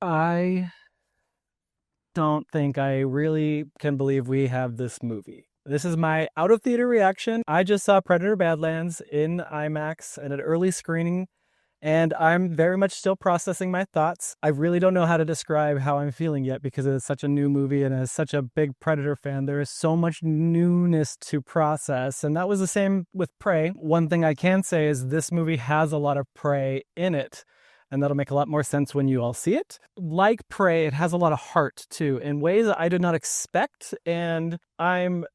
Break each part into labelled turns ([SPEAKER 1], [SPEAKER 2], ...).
[SPEAKER 1] I don't think I really can believe we have this movie. This is my out of theater reaction. I just saw Predator Badlands in IMAX at an early screening, and I'm very much still processing my thoughts. I really don't know how to describe how I'm feeling yet because it's such a new movie, and as such a big Predator fan, there is so much newness to process. And that was the same with Prey. One thing I can say is this movie has a lot of Prey in it. And that'll make a lot more sense when you all see it. Like Prey, it has a lot of heart too, in ways that I did not expect. And I'm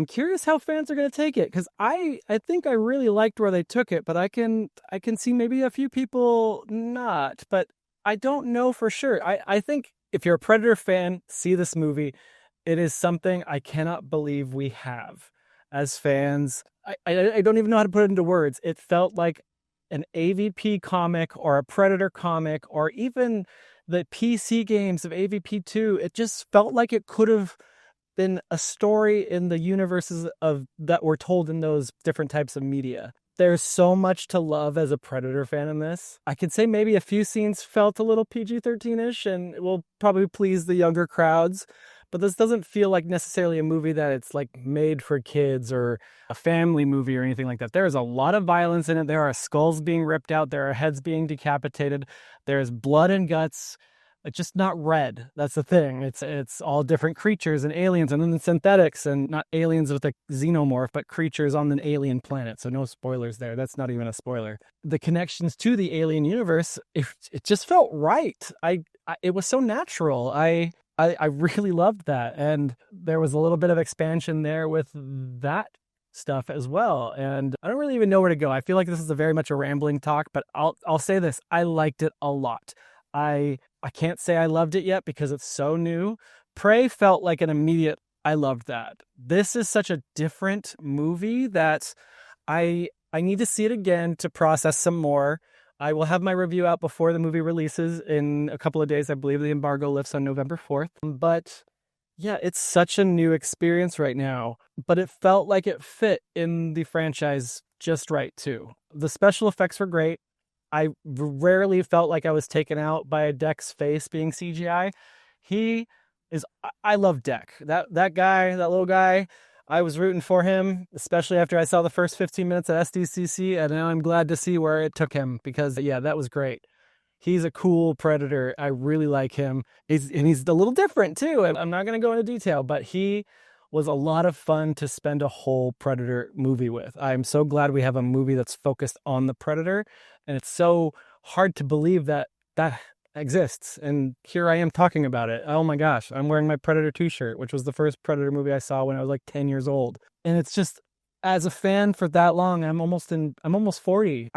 [SPEAKER 1] curious how fans are going to take it, because I think I really liked where they took it, but I can see maybe a few people not. But I don't know for sure. I think if you're a Predator fan, see this movie. It is something I cannot believe we have as fans. I don't even know how to put it into words. It felt like an AVP comic or a Predator comic, or even the PC games of AVP2. It just felt like it could have been a story in the universes of that were told in those different types of media. There's so much to love as a Predator fan in this. I could say maybe a few scenes felt a little PG-13-ish and will probably please the younger crowds, but this doesn't feel like necessarily a movie that it's like made for kids or a family movie or anything like that. There is a lot of violence in it. There are skulls being ripped out. There are heads being decapitated. There's blood and guts. It's just not red. That's the thing. It's all different creatures and aliens, and then the synthetics, and not aliens with a xenomorph, but creatures on an alien planet. So no spoilers there. That's not even a spoiler. The connections to the alien universe, it just felt right. It was so natural. I really loved that. And there was a little bit of expansion there with that stuff as well. And I don't really even know where to go. I feel like this is a very much a rambling talk, but I'll say this. I liked it a lot. I can't say I loved it yet because it's so new. Prey felt like an immediate, I loved that. This is such a different movie that I need to see it again to process some more. I will have my review out before the movie releases in a couple of days. I believe the embargo lifts on November 4th. But yeah, it's such a new experience right now. But it felt like it fit in the franchise just right, too. The special effects were great. I rarely felt like I was taken out by Deck's face being CGI. He is, I love Deck. That guy, that little guy, I was rooting for him, especially after I saw the first 15 minutes at SDCC, and now I'm glad to see where it took him because, yeah, that was great. He's a cool Predator. I really like him. He's a little different, too. I'm not going to go into detail, but he was a lot of fun to spend a whole Predator movie with. I'm so glad we have a movie that's focused on the Predator, and it's so hard to believe that that exists. And here I am talking about it. Oh my gosh, I'm wearing my Predator 2 shirt, which was the first Predator movie I saw when I was like 10 years old. And it's just, as a fan for that long, I'm almost 40.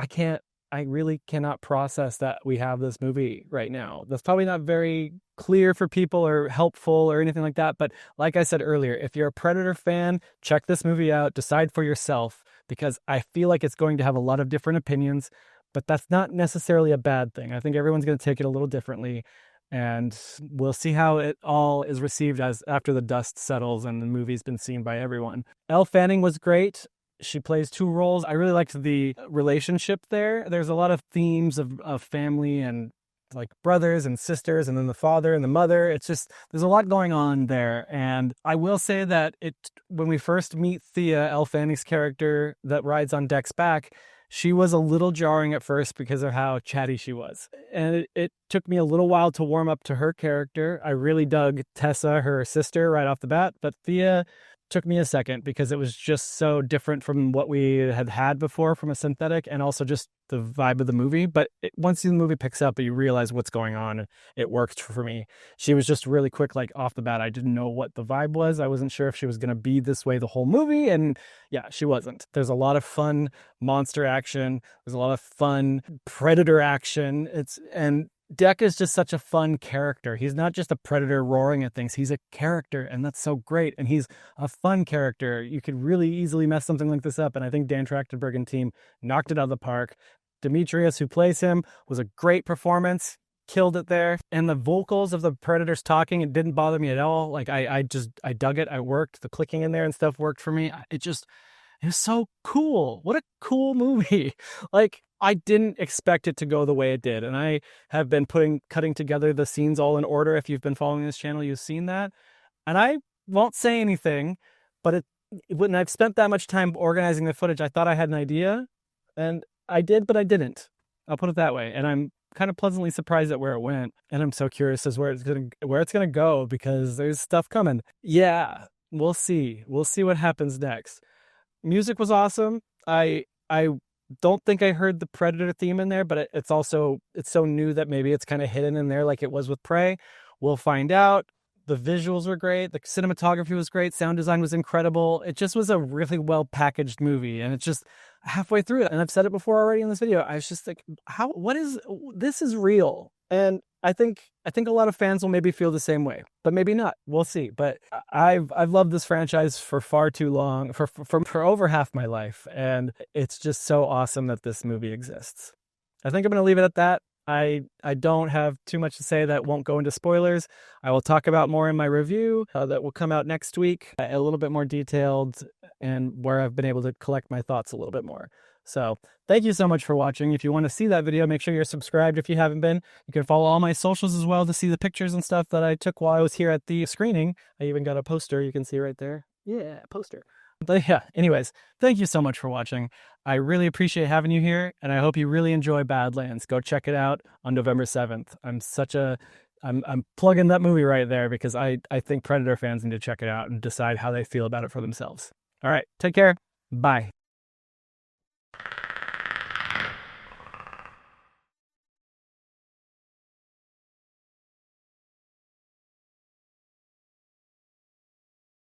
[SPEAKER 1] I really cannot process that we have this movie right now. That's probably not very clear for people or helpful or anything like that. But like I said earlier, if you're a Predator fan, check this movie out, decide for yourself, because I feel like it's going to have a lot of different opinions, but that's not necessarily a bad thing. I think everyone's going to take it a little differently, and we'll see how it all is received as after the dust settles and the movie's been seen by everyone. Elle Fanning was great. She plays two roles. I really liked the relationship there. There's a lot of themes of family and like brothers and sisters, and then the father and the mother. It's just, there's a lot going on there. And I will say that when we first meet Thea, Elle Fanning's character that rides on Deck's back, she was a little jarring at first because of how chatty she was. And it took me a little while to warm up to her character. I really dug Tessa, her sister, right off the bat. But Thea took me a second because it was just so different from what we had before from a synthetic, and also just the vibe of the movie. But once the movie picks up, you realize what's going on. It worked for me. She was just really quick, like off the bat. I didn't know what the vibe was. I wasn't sure if she was going to be this way the whole movie. And yeah, she wasn't. There's a lot of fun monster action. There's a lot of fun Predator action. And Deck is just such a fun character. He's not just a predator roaring at things. He's a character, and that's so great. And he's a fun character. You could really easily mess something like this up, and I think Dan Trachtenberg and team knocked it out of the park. Demetrius, who plays him, was a great performance. Killed it there. And the vocals of the Predators talking, it didn't bother me at all. Like, I dug it. I worked. The clicking in there and stuff worked for me. It was so cool. What a cool movie. Like, I didn't expect it to go the way it did. And I have been cutting together the scenes all in order. If you've been following this channel, you've seen that. And I won't say anything, but when I've spent that much time organizing the footage, I thought I had an idea, and I did, but I didn't. I'll put it that way. And I'm kind of pleasantly surprised at where it went. And I'm so curious as where it's gonna go, because there's stuff coming. Yeah, we'll see. We'll see what happens next. Music was awesome. I don't think I heard the Predator theme in there, but it's so new that maybe it's kind of hidden in there like it was with Prey. We'll find out. The visuals were great. The cinematography was great. Sound design was incredible. It just was a really well packaged movie. And it's just halfway through it. And I've said it before already in this video. I was just like, this is real. And I think a lot of fans will maybe feel the same way, but maybe not. We'll see. But I've loved this franchise for far too long, for over half my life. And it's just so awesome that this movie exists. I think I'm going to leave it at that. I don't have too much to say that won't go into spoilers. I will talk about more in my review that will come out next week, a little bit more detailed, and where I've been able to collect my thoughts a little bit more. So thank you so much for watching. If you want to see that video, make sure you're subscribed if you haven't been. You can follow all my socials as well to see the pictures and stuff that I took while I was here at the screening. I even got a poster you can see right there. Yeah, poster. But yeah, anyways, thank you so much for watching. I really appreciate having you here, and I hope you really enjoy Badlands. Go check it out on November 7th. I'm plugging that movie right there because I think Predator fans need to check it out and decide how they feel about it for themselves. All right, take care. Bye.